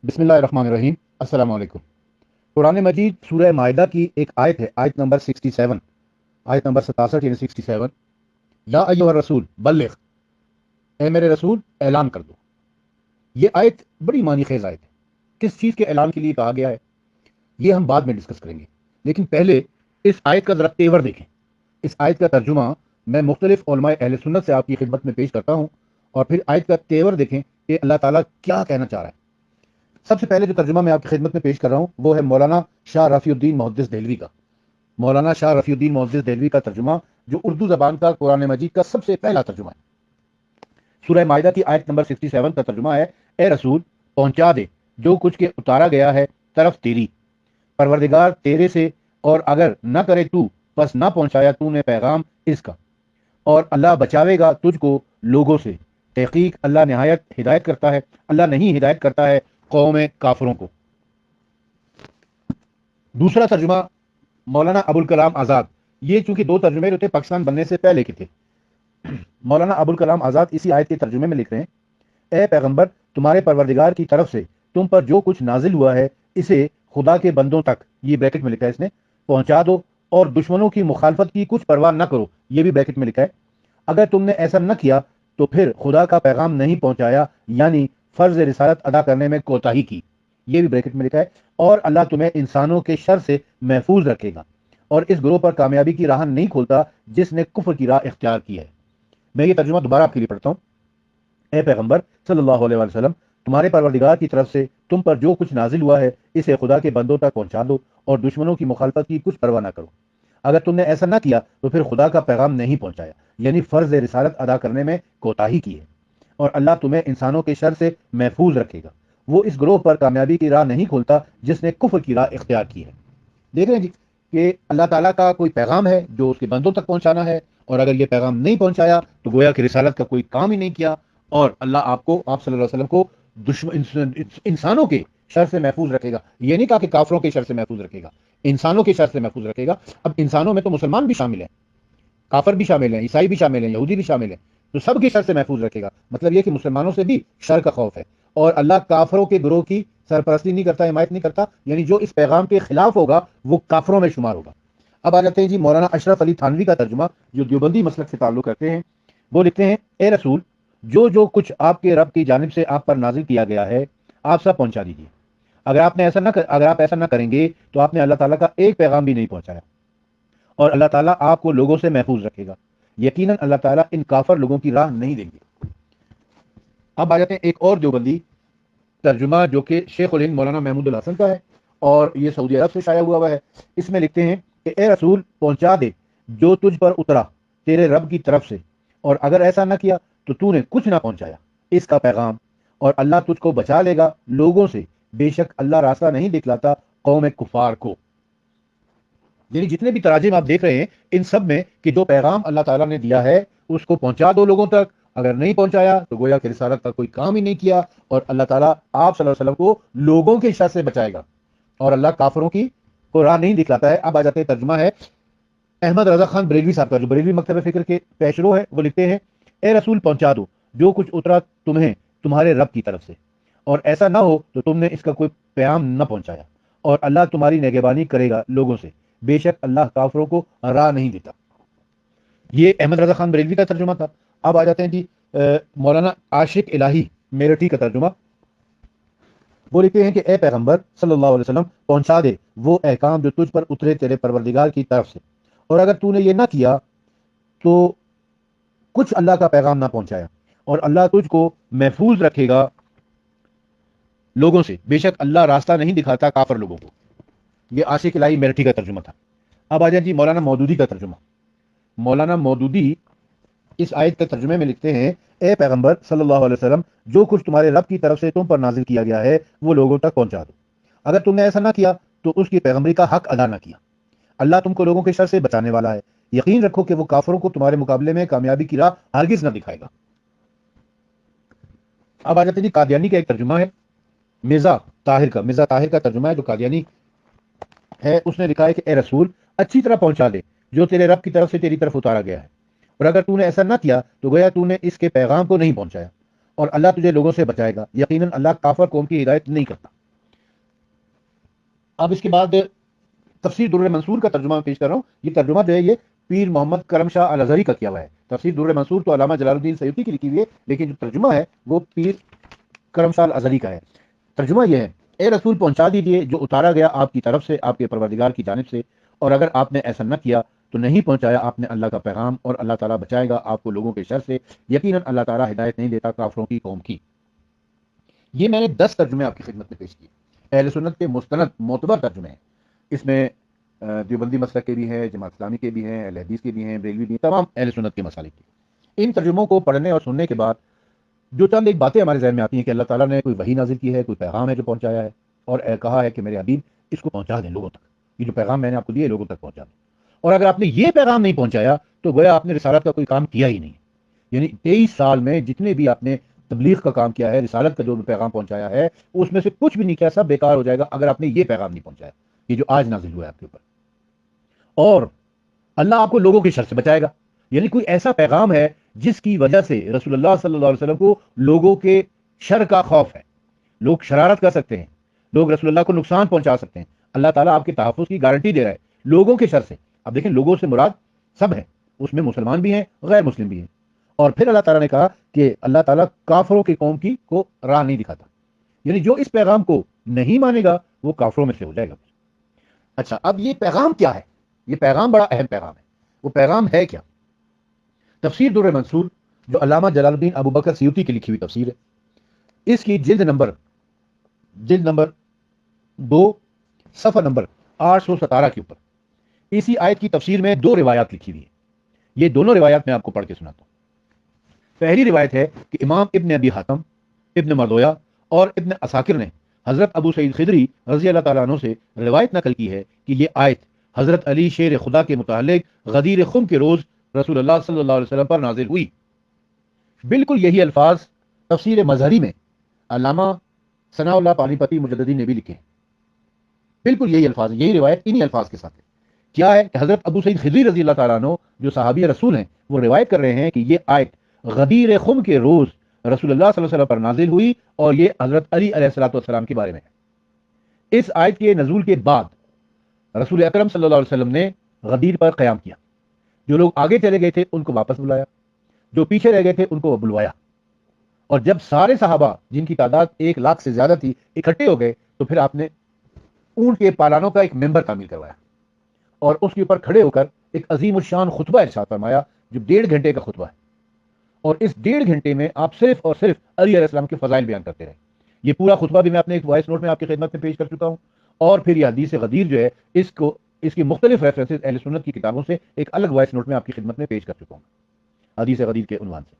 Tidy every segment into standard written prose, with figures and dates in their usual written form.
بسم اللہ الرحمن الرحیم۔ السلام علیکم۔ قرآن مجید سورہ مائدہ کی ایک آیت ہے، آیت نمبر 67، آیت نمبر 67 یعنی 67۔ یا ایھا الرسول بلغ، اے میرے رسول اعلان کر دو۔ یہ آیت بڑی معنی خیز آیت ہے۔ کس چیز کے اعلان کے لیے کہا گیا ہے یہ ہم بعد میں ڈسکس کریں گے، لیکن پہلے اس آیت کا ذرا تیور دیکھیں۔ اس آیت کا ترجمہ میں مختلف علماء اہل سنت سے آپ کی خدمت میں پیش کرتا ہوں، اور پھر آیت کا تیور دیکھیں کہ اللہ تعالیٰ کیا کہنا چاہ رہا ہے۔ سب سے پہلے جو ترجمہ میں آپ کی خدمت میں پیش کر رہا ہوں وہ ہے مولانا شاہ رفیع الدین محدث دہلوی کا۔ مولانا شاہ رفیع الدین محدث دہلوی کا ترجمہ، جو اردو زبان کا قرآن مجید کا سب سے پہلا ترجمہ ہے۔ سورہ مائدہ کی آیت نمبر 67 کا ترجمہ ہے، اے رسول پہنچا دے جو کچھ کے اتارا گیا ہے طرف تیری، پروردگار تیرے سے، اور اگر نہ کرے تو پس نہ پہنچایا تو نے پیغام اس کا، اور اللہ بچاوے گا تجھ کو لوگوں سے، تحقیق اللہ نہایت ہدایت کرتا ہے، اللہ نہیں ہدایت کرتا ہے قوم کافروں کو۔ دوسرا ترجمہ مولانا ابوالکلام آزاد، یہ چونکہ دو ترجمے جو تھے پاکستان بننے سے پہلے کے تھے۔ مولانا ابوالکلام آزاد اسی آیت کے ترجمے میں لکھ رہے ہیں، اے پیغمبر تمہارے پروردگار کی طرف سے تم پر جو کچھ نازل ہوا ہے اسے خدا کے بندوں تک، یہ بریکٹ میں لکھا ہے اس نے، پہنچا دو، اور دشمنوں کی مخالفت کی کچھ پرواہ نہ کرو، یہ بھی بریکٹ میں لکھا ہے۔ اگر تم نے ایسا نہ کیا تو پھر خدا کا پیغام نہیں پہنچایا، یعنی فرض رسالت ادا کرنے میں کوتاہی کی، یہ بھی بریکٹ میں لکھا ہے۔ اور اللہ تمہیں انسانوں کے شر سے محفوظ رکھے گا، اور اس گروہ پر کامیابی کی راہ نہیں کھولتا جس نے کفر کی راہ اختیار کی ہے۔ میں یہ ترجمہ دوبارہ آپ کے لیے پڑھتا ہوں، اے پیغمبر صلی اللہ علیہ وسلم تمہارے پروردگار کی طرف سے تم پر جو کچھ نازل ہوا ہے اسے خدا کے بندوں تک پہنچا دو، اور دشمنوں کی مخالفت کی کچھ پرواہ نہ کرو۔ اگر تم نے ایسا نہ کیا تو پھر خدا کا پیغام نہیں پہنچایا، یعنی فرض رسالت ادا کرنے میں کوتاہی کی ہے، اور اللہ تمہیں انسانوں کے شر سے محفوظ رکھے گا۔ وہ اس گروہ پر کامیابی کی راہ نہیں کھولتا جس نے کفر کی راہ اختیار کی ہے۔ دیکھ رہے ہیں جی کہ اللہ تعالیٰ کا کوئی پیغام ہے جو اس کے بندوں تک پہنچانا ہے، اور اگر یہ پیغام نہیں پہنچایا تو گویا کہ رسالت کا کوئی کام ہی نہیں کیا، اور اللہ آپ صلی اللہ علیہ وسلم کو انسانوں کے شر سے محفوظ رکھے گا۔ یہ نہیں کہا کہ کافروں کے شر سے محفوظ رکھے گا، انسانوں کے شر سے محفوظ رکھے گا۔ اب انسانوں میں تو مسلمان بھی شامل ہیں، کافر بھی شامل ہیں، عیسائی بھی شامل ہیں، یہودی بھی شامل ہیں، تو سب کے شر سے محفوظ رکھے گا۔ مطلب یہ کہ مسلمانوں سے بھی شر کا خوف ہے، اور اللہ کافروں کے گروہ کی سرپرستی نہیں کرتا، حمایت نہیں کرتا، یعنی جو اس پیغام کے خلاف ہوگا وہ کافروں میں شمار ہوگا۔ اب آ جاتے ہیں جی مولانا اشرف علی تھانوی کا ترجمہ، جو دیوبندی مسلک سے تعلق کرتے ہیں۔ وہ لکھتے ہیں، اے رسول جو کچھ آپ کے رب کی جانب سے آپ پر نازل کیا گیا ہے آپ سب پہنچا دیجیے۔ اگر آپ ایسا نہ کریں گے تو آپ نے اللہ تعالیٰ کا ایک پیغام بھی نہیں پہنچایا، اور اللہ تعالیٰ آپ کو لوگوں سے محفوظ رکھے گا۔ یقیناً اللہ تعالیٰ ان کافر لوگوں کی راہ نہیں دیں گے۔ اب آ جاتے ہیں ایک اور دیوبندی ترجمہ جو کہ شیخ الہند مولانا محمود الحسن کا ہے، اور یہ سعودی عرب سے شائع ہوا ہے۔ اس میں لکھتے ہیں کہ اے رسول پہنچا دے جو تجھ پر اترا تیرے رب کی طرف سے، اور اگر ایسا نہ کیا تو نے کچھ نہ پہنچایا اس کا پیغام، اور اللہ تجھ کو بچا لے گا لوگوں سے، بے شک اللہ راستہ نہیں دکھلاتا قوم کفار کو۔ یعنی جتنے بھی تراجم آپ دیکھ رہے ہیں ان سب میں کہ جو پیغام اللہ تعالیٰ نے دیا ہے اس کو پہنچا دو لوگوں تک، اگر نہیں پہنچایا تو گویا کہ رسالت کا کوئی کام ہی نہیں کیا، اور اللہ تعالیٰ آپ صلی اللہ علیہ وسلم کو لوگوں کے شر سے بچائے گا، اور اللہ کافروں کی کو راہ نہیں دکھلاتا ہے۔ اب آ جاتے ہیں، ترجمہ ہے احمد رضا خان بریلوی صاحب کا، جو بریلوی مکتب فکر کے پیشرو ہے۔ وہ لکھتے ہیں، اے رسول پہنچا دو جو کچھ اترا تمہیں تمہارے رب کی طرف سے، اور ایسا نہ ہو تو تم نے اس کا کوئی پیام نہ پہنچایا، اور اللہ تمہاری نگہبانی کرے گا لوگوں سے، بے شک اللہ کافروں کو راہ نہیں دیتا۔ یہ احمد رضا خان بریلوی کا ترجمہ تھا۔ اب آ جاتے ہیں جی مولانا عاشق الہی میرٹھی کا ترجمہ۔ وہ لکھتے ہیں کہ اے پیغمبر صلی اللہ علیہ وسلم پہنچا دے وہ احکام جو تجھ پر اترے تیرے پروردگار کی طرف سے، اور اگر تو نے یہ نہ کیا تو کچھ اللہ کا پیغام نہ پہنچایا، اور اللہ تجھ کو محفوظ رکھے گا لوگوں سے، بے شک اللہ راستہ نہیں دکھاتا کافر لوگوں کو۔ یہ عاشق الہی میرٹھی کا ترجمہ تھا۔ اب آ جائیں جی مولانا مودودی کا ترجمہ۔ مولانا مودودی اس آیت کے ترجمے میں لکھتے ہیں، اے پیغمبر صلی اللہ علیہ وسلم جو کچھ تمہارے رب کی طرف سے تم پر نازل کیا گیا ہے وہ لوگوں تک پہنچا دو، اگر تم نے ایسا نہ کیا تو اس کی پیغمبری کا حق ادا نہ کیا، اللہ تم کو لوگوں کے شر سے بچانے والا ہے، یقین رکھو کہ وہ کافروں کو تمہارے مقابلے میں کامیابی کی راہ ہرگز نہ دکھائے گا۔ اب آ جاتے ہیں جی قادیانی کا ایک ترجمہ ہے مرزا طاہر کا ترجمہ ہے جو قادیانی ہے۔ اس نے لکھا ہے کہ اے رسول اچھی طرح پہنچا دے جو تیرے رب کی طرف سے تیری طرف اتارا گیا ہے، اور اگر تو نے ایسا نہ کیا تو گویا تو نے اس کے پیغام کو نہیں پہنچایا، اور اللہ تجھے لوگوں سے بچائے گا، یقیناً اللہ کافر قوم کی ہدایت نہیں کرتا۔ اب اس کے بعد تفسیر در منصور کا ترجمہ میں پیش کر رہا ہوں. یہ ترجمہ جو ہے یہ پیر محمد کرم شاہ الازہری کا کیا ہوا ہے. تفسیر در منصور تو علامہ جلال الدین سیوطی کی لکھی ہوئی ہے، لیکن جو ترجمہ ہے وہ پیر کرم شاہ الازہری کا ہے. ترجمہ یہ ہے: اے رسول پہنچا دیجئے جو اتارا گیا آپ کی طرف سے آپ کے پروردگار کی جانب سے، اور اگر آپ نے ایسا نہ کیا تو نہیں پہنچایا آپ نے اللہ کا پیغام، اور اللہ تعالیٰ بچائے گا آپ کو لوگوں کے شر سے، یقیناً اللہ تعالیٰ ہدایت نہیں دیتا کافروں کی قوم کی. یہ میں نے 10 ترجمے آپ کی خدمت میں پیش کیے، اہل سنت کے مستند معتبر ترجمے ہیں. اس میں دیوبندی مسلک کے بھی ہیں، جماعت اسلامی کے بھی ہیں، اہل حدیث کے بھی ہیں، بریلوی بھی ہیں، تمام اہل سنت کے مسالک کے. ان ترجموں کو پڑھنے اور سننے کے بعد جو چند ایک باتیں ہمارے ذہن میں آتی ہیں کہ اللہ تعالیٰ نے کوئی وحی نازل کی ہے، کوئی پیغام ہے جو پہنچایا ہے، اور کہا ہے کہ میرے حبیب اس کو پہنچا دیں لوگوں تک، یہ جو پیغام میں نے آپ کو دیا لوگوں تک پہنچا دیں. اور اگر آپ نے یہ پیغام نہیں پہنچایا تو گویا آپ نے رسالت کا کوئی کام کیا ہی نہیں. یعنی 23 سال میں جتنے بھی آپ نے تبلیغ کا کام کیا ہے، رسالت کا جو بھی پیغام پہنچایا ہے، اس میں سے کچھ بھی نہیں کیا، سب بیکار ہو جائے گا اگر آپ نے یہ پیغام نہیں پہنچایا، یہ جو آج نازل ہوا ہے آپ کے اوپر. اور اللہ آپ کو لوگوں کے شر سے بچائے گا. یعنی کوئی ایسا پیغام ہے جس کی وجہ سے رسول اللہ صلی اللہ علیہ وسلم کو لوگوں کے شر کا خوف ہے. لوگ شرارت کر سکتے ہیں، لوگ رسول اللہ کو نقصان پہنچا سکتے ہیں. اللہ تعالیٰ آپ کے تحفظ کی گارنٹی دے رہا ہے لوگوں کے شر سے. اب دیکھیں، لوگوں سے مراد سب ہیں، اس میں مسلمان بھی ہیں، غیر مسلم بھی ہیں. اور پھر اللہ تعالیٰ نے کہا کہ اللہ تعالیٰ کافروں کی قوم کی کو راہ نہیں دکھاتا. یعنی جو اس پیغام کو نہیں مانے گا وہ کافروں میں سے ہو جائے گا. اچھا، اب یہ پیغام کیا ہے؟ یہ پیغام بڑا اہم پیغام ہے. وہ پیغام ہے کیا؟ تفسیر در منصور جو علامہ جلال الدین ابو بکر سیوطی کی لکھی ہوئی تفسیر ہے، اس کی جلد نمبر 2 صفحہ نمبر 817 کے اوپر اسی آیت کی تفسیر میں 2 روایات لکھی ہوئی ہیں. یہ دونوں روایات میں آپ کو پڑھ کے سناتا ہوں. پہلی روایت ہے کہ امام ابن ابی حاتم، ابن مردویہ اور ابن عساکر نے حضرت ابو سعید خدری رضی اللہ تعالیٰ عنہ سے روایت نقل کی ہے کہ یہ آیت حضرت علی شیر خدا کے متعلق غدیر خم کے روز رسول اللہ صلی اللہ علیہ وسلم پر نازل ہوئی. بالکل یہی الفاظ تفسیر مظہری میں علامہ ثناء اللہ پانی پتی مجددی نے بھی لکھے ہیں. بالکل یہی الفاظ، یہی روایت انہی الفاظ کے ساتھ ہے. کیا ہے کہ حضرت ابو سعید خدری رضی اللہ تعالیٰ عنہ جو صحابی رسول ہیں، وہ روایت کر رہے ہیں کہ یہ آیت غدیر خم کے روز رسول اللہ صلی اللہ علیہ وسلم پر نازل ہوئی، اور یہ حضرت علی علیہ الصلوۃ والسلام کے بارے میں ہے. اس آیت کے نزول کے بعد رسول اکرم صلی اللہ علیہ وسلم نے غدیر پر قیام کیا. جو لوگ آگے چلے گئے تھے ان کو واپس بلایا، جو پیچھے رہ گئے تھے ان کو بلوایا. اور جب سارے صحابہ جن کی تعداد 1 لاکھ سے زیادہ تھی اکٹھے ہو گئے تو پھر آپ نے اونٹ کے پالانوں کا ایک ممبر تعمیر کروایا، اور اس کے اوپر کھڑے ہو کر ایک عظیم الشان خطبہ ارشاد فرمایا جو 1.5 گھنٹے کا خطبہ ہے. اور اس 1.5 گھنٹے میں آپ صرف اور صرف علی علیہ السلام کے فضائل بیان کرتے رہے. یہ پورا خطبہ بھی میں اپنے ایک وائس نوٹ میں آپ کی خدمت میں پیش کر چکا ہوں. اور پھر یہ حدیث غدیر جو ہے اس کی مختلف ریفرنسز اہل سنت کی کتابوں سے ایک الگ وائس نوٹ میں آپ کی خدمت میں پیش کر چکا ہوں حدیث غدیر کے عنوان سے.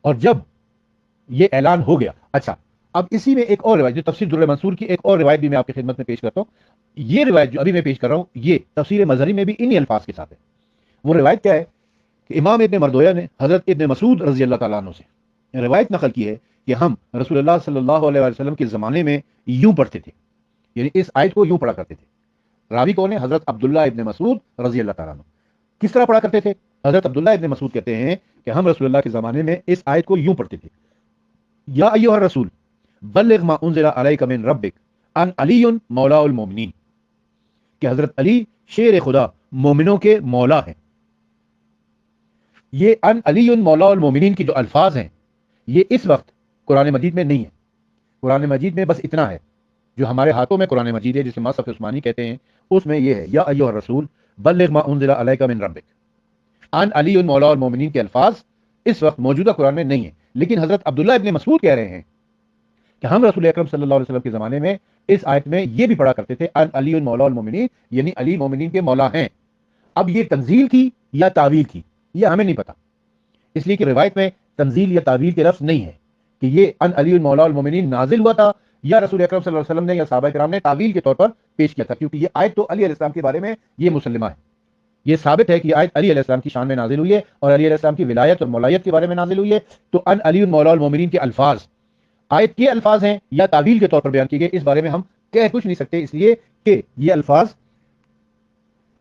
اور جب یہ اعلان ہو گیا، اچھا اب اسی میں ایک اور روایت جو تفسیر در منصور کی ایک اور روایت بھی میں آپ کی خدمت میں پیش کرتا ہوں. یہ روایت جو ابھی میں پیش کر رہا ہوں یہ تفسیر مظہری میں بھی انہی الفاظ کے ساتھ ہے. وہ روایت کیا ہے کہ امام ابن مردویہ نے حضرت ابن مسعود رضی اللہ تعالیٰ عنہ سے روایت نقل کی ہے کہ ہم رسول اللہ صلی اللہ علیہ وسلم کے زمانے میں یوں پڑھتے تھے، یعنی اس آیت کو یوں پڑھا کرتے تھے. راوی کون ہے؟ حضرت عبداللہ ابن مسعود رضی اللہ تعالیٰ عنہ. کس طرح پڑھا کرتے تھے؟ حضرت عبداللہ ابن مسعود کہتے ہیں کہ ہم رسول اللہ کے زمانے میں اس آیت کو یوں پڑھتے تھے: یا ایھا الرسول بلغ ما انزل علیک من ربک ان علی مولا المومنین، کہ حضرت علی شیر خدا مومنوں کے مولا ہیں. یہ ان علی مولا المومنین کی جو الفاظ ہیں یہ اس وقت قرآن مجید میں نہیں ہے. قرآن مجید میں بس اتنا ہے، جو ہمارے ہاتھوں میں قرآن مجید ہے جسے مصحف عثمانی کہتے ہیں، اس میں یہ ہے یا ایھا الرسول بلغ ما انزل علیک من ربک. ان علی مولا المومنین کے الفاظ اس وقت موجودہ قرآن میں نہیں ہے. لیکن حضرت عبداللہ ابن مسعود کہہ رہے ہیں کہ ہم رسول اکرم صلی اللہ علیہ وسلم کے زمانے میں اس آیت میں یہ بھی پڑھا کرتے تھے ان علی مولا المومنین، یعنی علی مومنین کے مولا ہیں. اب یہ تنزیل کی یا تعویل کی یہ ہمیں نہیں پتا، اس لیے کہ روایت میں تنزیل یا تعویل کے لفظ نہیں ہے کہ یہ ان علی مولا المومنین نازل ہوا تھا یا رسول اکرم صلی اللہ علیہ وسلم نے یا صحابہ کرام نے تعویل کے طور پر پیش کیا تھا، کیونکہ یہ آیت تو علی علیہ السلام کے بارے میں یہ مسلمہ ہے. یہ ثابت ہے کہ یہ آیت علی علیہ السلام کی شان میں نازل ہوئی ہے اور علی علیہ السلام کی ولایت اور مولایت کے بارے میں نازل ہوئی ہے. تو ان علی مولا المومنین کے الفاظ آیت کے الفاظ ہیں یا تعویل کے طور پر بیان کیے گئے، اس بارے میں ہم کہہ کچھ نہیں سکتے، اس لیے کہ یہ الفاظ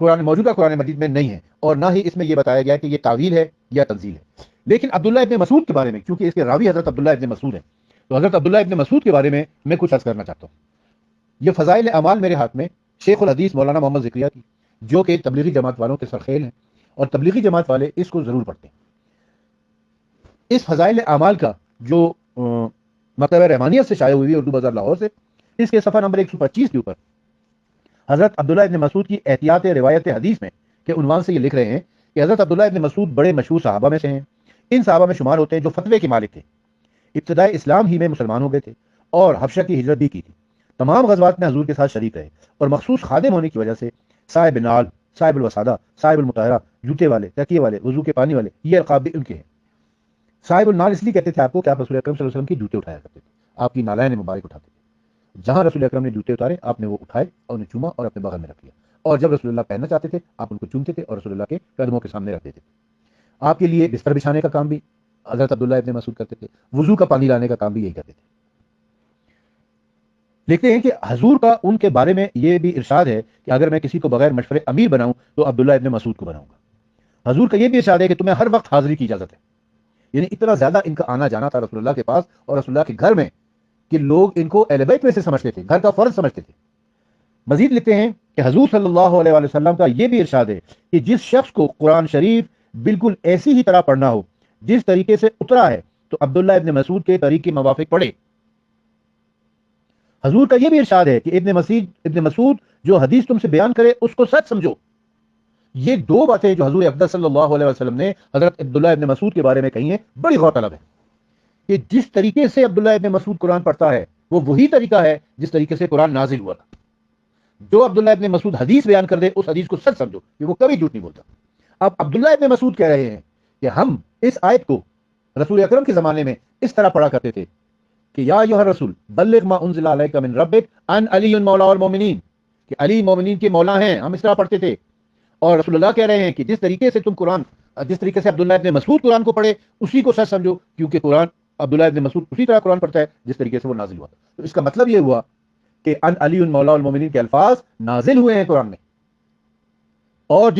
موجودہ قرآن مجید میں نہیں ہے، اور نہ ہی اس میں یہ بتایا گیا کہ یہ تعویل ہے یا تنزیل ہے. لیکن عبداللہ ابن مسعود کے بارے میں، کیونکہ اس کے راوی حضرت عبداللہ ابن مسعود ہیں، تو حضرت عبداللہ ابن مسعود کے بارے میں کچھ عرض کرنا چاہتا ہوں. یہ فضائل اعمال میرے ہاتھ میں شیخ الحدیث مولانا محمد ذکریہ کی، جو کہ تبلیغی جماعت والوں کے سرخیل ہیں، اور تبلیغی جماعت والے اس کو ضرور پڑھتے ہیں۔ اس فضائل اعمال کا جو مکتبہ رحمانیت سے شائع ہوئی ہے اردو بازار لاہور سے، اس کے صفحہ نمبر 125 کے اوپر حضرت عبداللہ ابن مسعود کی احتیاط روایت حدیث میں کے عنوان سے یہ لکھ رہے ہیں کہ حضرت عبداللہ ابن مسعود بڑے مشہور صحابہ میں سے ہیں، ان صحابہ میں شمار ہوتے ہیں جو فتوے کے مالک تھے، ابتدائے اسلام ہی میں مسلمان ہو گئے تھے اور حبشہ کی ہجرت بھی کی تھی، تمام غزوات میں حضور کے ساتھ شریک رہے اور مخصوص خادم ہونے کی وجہ سے صاحب نال، صاحب الوسادہ، صاحب المطہرہ، جوتے والے، تکیے والے، وضو کے پانی والے، یہ القاب بھی ان کے ہیں۔ صاحب النال اس لیے کہتے تھے آپ کو کہ آپ رسول اکرم صلی اللہ علیہ وسلم کی جوتے اٹھایا کرتے تھے، آپ کی نالین مبارک اٹھاتے تھے، جہاں رسول اکرم نے جوتے اتارے آپ نے وہ اٹھائے اور انہیں چوما اور اپنے بغل میں رکھ لیا، اور جب رسول اللہ پہننا چاہتے تھے آپ ان کو چومتے تھے اور رسول اللہ کے قدموں کے سامنے رکھتے تھے۔ آپ کے لیے بستر بچھانے کا کام بھی حضرت عبداللہ ابن مسعود کرتے تھے، وضو کا پانی لانے کا کام بھی یہی کرتے تھے۔ لکھتے ہیں کہ حضور کا ان کے بارے میں یہ بھی ارشاد ہے کہ اگر میں کسی کو بغیر مشورے امیر بناؤں تو عبداللہ ابن مسعود کو بناؤں گا۔ حضور کا یہ بھی ارشاد ہے کہ تمہیں ہر وقت حاضری کی اجازت ہے، یعنی اتنا زیادہ ان کا آنا جانا تھا رسول اللہ کے پاس اور رسول اللہ کے گھر میں کہ لوگ ان کو اہل بیت میں سے سمجھتے تھے، گھر کا فرض سمجھتے تھے۔ مزید لکھتے ہیں کہ حضور صلی اللہ علیہ وآلہ وسلم کا یہ بھی ارشاد ہے کہ جس شخص کو قرآن شریف بالکل ایسی ہی طرح پڑھنا ہو جس طریقے سے اترا ہے تو عبداللہ ابن مسعود کے طریق کے موافق پڑھے۔ حضور کا یہ بھی ارشاد ہے کہ ابن مسعود جو حدیث تم سے بیان کرے اس کو سچ سمجھو۔ یہ دو باتیں جو حضور اقدس صلی اللہ علیہ وسلم نے حضرت عبداللہ ابن مسعود کے بارے میں کہی ہیں بڑی غور طلب ہے کہ جس طریقے سے عبداللہ ابن مسعود قرآن پڑھتا ہے وہ وہی طریقہ ہے جس طریقے سے قرآن نازل ہوا تھا۔ جو عبداللہ ابن مسعود حدیث بیان کر دے اس حدیث کو سچ سمجھو کہ وہ کبھی جھوٹ نہیں بولتا۔ اب عبداللہ ابن مسعود کہہ رہے ہیں کہ ہم اس آیت کو رسول اکرم کے زمانے میں اس طرح پڑھا کرتے تھے کہ یا ایھا الرسول بلغ ما انزل الیک من ربک ان علی مولا المؤمنین، کہ علی مومنین کے مولا ہیں، ہم اس طرح پڑھتے تھے۔ اور رسول اللہ کہہ رہے ہیں کہ جس طریقے سے جس طریقے سے عبداللہ ابن مسعود قرآن کو پڑھے اسی کو سچ سمجھو، کیونکہ قرآن عبداللہ ابن مسعود اسی طرح قرآن پڑھتا ہے جس طریقے سے وہ نازل ہوا۔ تو اس کا مطلب یہ ہوا کہ ان علی مولا المؤمنین کے الفاظ نازل ہوئے ہیں قرآن میں، اور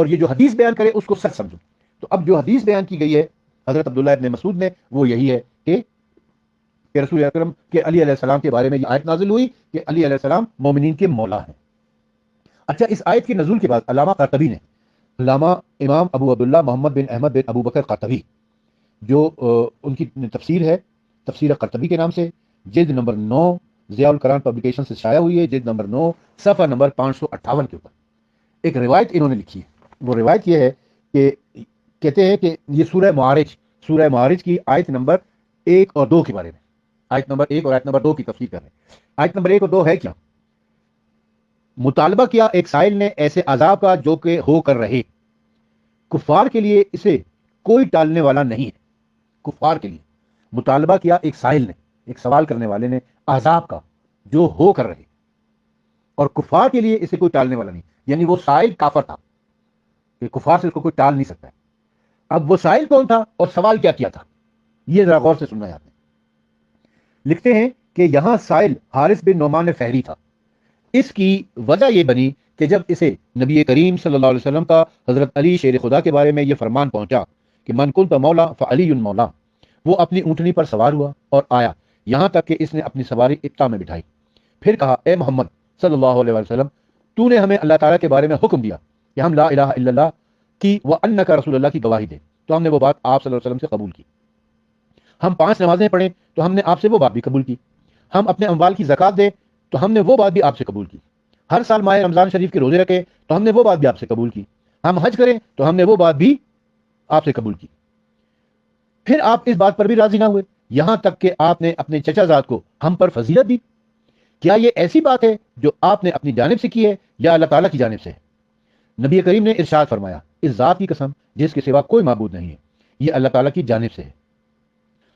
یہ جو حدیث بیان کرے اس کو سچ سمجھو۔ تو اب جو حدیث بیان کی گئی ہے حضرت عبداللہ ابن مسعود نے وہ یہی ہے کہ رسول اکرم کے علی علیہ السلام کے بارے میں یہ آیت نازل ہوئی کہ علی علیہ السلام مومنین کے مولا ہیں۔ اچھا، اس آیت کے نزول کے بعد علامہ قرطبی نے، علامہ امام ابو عبداللہ محمد بن احمد بن ابو بکر قرطبی، جو ان کی تفسیر ہے تفسیر قرطبی کے نام سے، جلد نمبر 9 ضیاء القرآن پبلیکیشن سے شائع ہوئی ہے، جلد نمبر 9 صفحہ نمبر 558 کے اوپر ایک روایت انہوں نے لکھی ہے۔ وہ روایت یہ ہے کہ کہتے ہیں کہ یہ سورہ معارج کی آیت نمبر 1 اور 2 کے بارے میں، آیت نمبر 1 اور آیت نمبر 2 کی تفسیر کر رہے ہیں۔ آیت نمبر 1 اور 2 ہے کیا؟ مطالبہ کیا ایک سائل نے ایسے عذاب کا جو کہ ہو کر رہے، کفار کے لیے اسے کوئی ٹالنے والا نہیں ہے۔ کفار کے لیے مطالبہ کیا ایک سائل نے، ایک سوال کرنے والے نے، عذاب کا جو ہو کر رہے، اور کفار کے لیے اسے کوئی ٹالنے والا نہیں، یعنی وہ سائل کافر تھا کہ کفار سے اس کو کوئی ٹال نہیں سکتا ہے۔ اب وہ سائل کون تھا اور سوال کیا کیا تھا، یہ ذرا غور سے سننا ہے آپ نے۔ لکھتے ہیں کہ یہاں سائل حارث بن نعمان فہری تھا۔ اس کی وجہ یہ بنی کہ جب اسے نبی کریم صلی اللہ علیہ وسلم کا حضرت علی شیر خدا کے بارے میں یہ فرمان پہنچا کہ من کنت مولا فعلی مولا، وہ اپنی اونٹنی پر سوار ہوا اور آیا یہاں تک کہ اس نے اپنی سواری ابطا میں بٹھائی، پھر کہا اے محمد صلی اللہ علیہ وسلم، تو نے ہمیں اللہ تعالیٰ کے بارے میں حکم دیا کہ ہم لا الہ الا اللہ کی و انک رسول اللہ کی گواہی دیں، تو ہم نے وہ بات آپ صلی اللہ علیہ وسلم سے قبول کی۔ ہم 5 نمازیں پڑھیں تو ہم نے آپ سے وہ بات بھی قبول کی۔ ہم اپنے اموال کی زکات دیں تو ہم نے وہ بات بھی آپ سے قبول کی۔ ہر سال ماہ رمضان شریف کے روزے رکھیں تو ہم نے وہ بات بھی آپ سے قبول کی۔ ہم حج کریں تو ہم نے وہ بات بھی آپ سے قبول کی۔ پھر آپ اس بات پر بھی راضی نہ ہوئے یہاں تک کہ آپ نے اپنے چچا زاد کو ہم پر فضیلت دی۔ کیا یہ ایسی بات ہے جو آپ نے اپنی جانب سے کی ہے یا اللہ تعالیٰ کی جانب سے ہے؟ نبی کریم نے ارشاد فرمایا، اس ذات کی قسم جس کے سوا کوئی معبود نہیں ہے، یہ اللہ تعالیٰ کی جانب سے ہے۔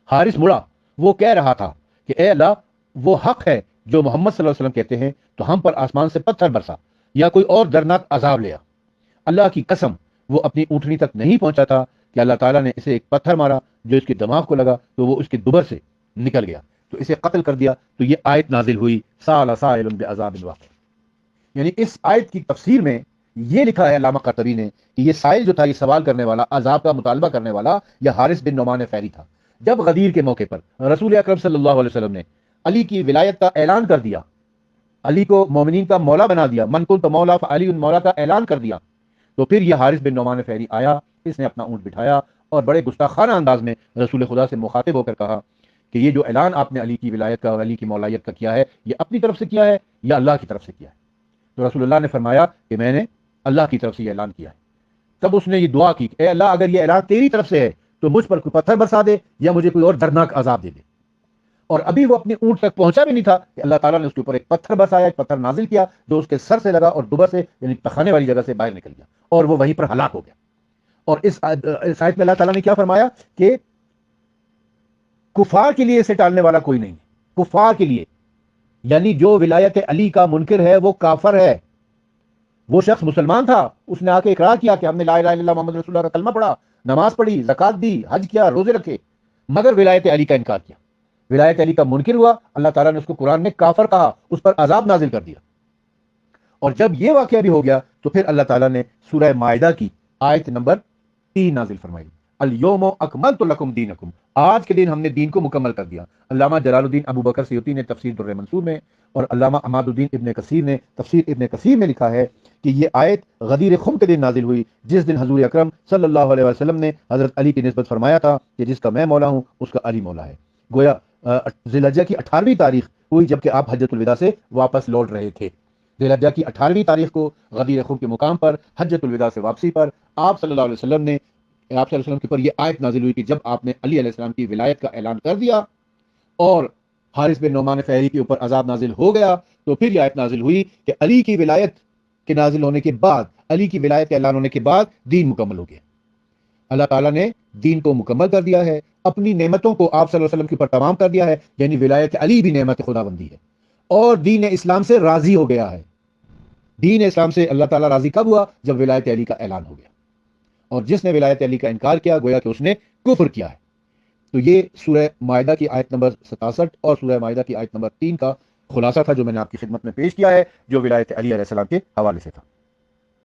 حارث مڑا، وہ کہہ رہا تھا کہ اے اللہ، وہ حق ہے جو محمد صلی اللہ علیہ وسلم کہتے ہیں تو ہم پر آسمان سے پتھر برسا یا کوئی اور دردناک عذاب لیا۔ اللہ کی قسم وہ اپنی اونٹنی تک نہیں پہنچا تھا کہ اللہ تعالیٰ نے اسے ایک پتھر مارا جو اس کے دماغ کو لگا تو وہ اس کے دبر سے نکل گیا تو اسے قتل کر دیا۔ تو یہ آیت نازل ہوئی سال سائل بعذاب واقع، یعنی اس آیت کی تفسیر میں یہ لکھا ہے علامہ قرطبی نے کہ یہ سائل جو تھا، یہ سوال کرنے والا، عذاب کا مطالبہ کرنے والا، یہ حارث بن نعمان فہری تھا۔ جب غدیر کے موقع پر رسول اکرم صلی اللہ علیہ وسلم نے علی کی ولایت کا اعلان کر دیا علی کو مومنین کا مولا بنا دیا، من کنت مولا فعلی مولا کا اعلان کر دیا، تو پھر یہ حارث بن نعمان فہری آیا، اس نے اپنا اونٹ بٹھایا اور بڑے گستاخانہ انداز میں رسول خدا سے مخاطب ہو کر کہا کہ یہ جو اعلان آپ نے علی کی ولایت کا اور علی کی مولایت کا کیا ہے، یہ اپنی طرف سے کیا ہے یا اللہ کی طرف سے کیا ہے؟ تو رسول اللہ نے فرمایا کہ میں نے اللہ کی طرف سے یہ اعلان کیا ہے۔ تب اس نے یہ دعا کی کہ اے اللہ، اگر یہ اعلان تیری طرف سے ہے تو مجھ پر کوئی پتھر برسا دے یا مجھے کوئی اور دردناک عذاب دے دے۔ اور ابھی وہ اپنی اونٹ تک پہنچا بھی نہیں تھا کہ اللہ تعالیٰ نے اس کے اوپر ایک پتھر برسایا، ایک پتھر نازل کیا جو اس کے سر سے لگا اور دوبر سے یعنی پخانے والی جگہ سے باہر نکل گیا اور وہ وہیں پر ہلاک ہو گیا۔ اور اس آیت میں اللہ تعالیٰ نے کیا فرمایا کہ کفار کے لیے اسے ٹالنے والا کوئی نہیں ہے، کفار کے لیے، یعنی جو ولایت علی کا منکر ہے وہ کافر ہے۔ وہ شخص مسلمان تھا، اس نے آ کے اقرار کیا کہ ہم نے لا الہ الا اللہ محمد رسول اللہ کا کلمہ پڑھا، نماز پڑھی، زکات دی، حج کیا، روزے رکھے، مگر ولایت علی کا انکار کیا، ولایت علی کا منکر ہوا، اللہ تعالیٰ نے اس کو قرآن میں کافر کہا، اس پر عذاب نازل کر دیا۔ اور جب یہ واقعہ بھی ہو گیا تو پھر اللہ تعالیٰ نے سورہ مائدہ کی آیت نمبر 3 نازل فرمائی، الیوم اکملت لکم دینکم، آج کے دن ہم نے دین کو مکمل کر دیا۔ علامہ جلال الدین ابو بکر سیوطی نے تفسیر در منصور میں اور علامہ عماد الدین ابن کثیر نے تفسیر ابن کثیر میں لکھا ہے کہ یہ آیت غدیر خم کے دن نازل ہوئی، جس دن حضور اکرم صلی اللہ علیہ وسلم نے حضرت علی کی نسبت فرمایا تھا کہ جس کا میں مولا ہوں اس کا علی مولا ہے۔ گویا ذی الحجہ کی 18ویں تاریخ ہوئی جبکہ آپ حجۃ الوداع سے واپس لوٹ رہے تھے۔ ذی الحجہ کی 18ویں تاریخ کو غدیر خم کے مقام پر حجۃ الوداع سے واپسی پر آپ صلی اللہ علیہ وسلم نے آپ صلی اللہ علیہ وسلم کے پر یہ آیت نازل ہوئی کہ جب آپ نے علی علیہ السلام کی ولایت کا اعلان کر دیا اور حارث بن نعمان فہری کے اوپر عذاب نازل ہو گیا، تو پھر یہ آیت نازل ہوئی کہ علی کی ولایت کے نازل ہونے کے بعد، علی کی ولایت کا اعلان ہونے کے بعد دین مکمل ہو گیا۔ اللہ تعالیٰ نے دین کو مکمل کر دیا ہے، اپنی نعمتوں کو آپ صلی اللہ علیہ وسلم کے اوپر تمام کر دیا ہے، یعنی ولایت علی بھی نعمت خدا بندی ہے، اور دین اسلام سے راضی ہو گیا ہے۔ دین اسلام سے اللہ تعالیٰ راضی کب ہوا؟ جب ولایت علی کا اعلان ہو گیا، اور جس نے ولایت علی کا انکار کیا گویا کہ اس نے کفر کیا ہے۔ تو یہ سورہ مائدہ کی آیت نمبر 67 اور سورہ مائدہ کی آیت نمبر 3 کا خلاصہ تھا جو میں نے آپ کی خدمت میں پیش کیا ہے، جو ولایت علی علیہ السلام کے حوالے سے تھا۔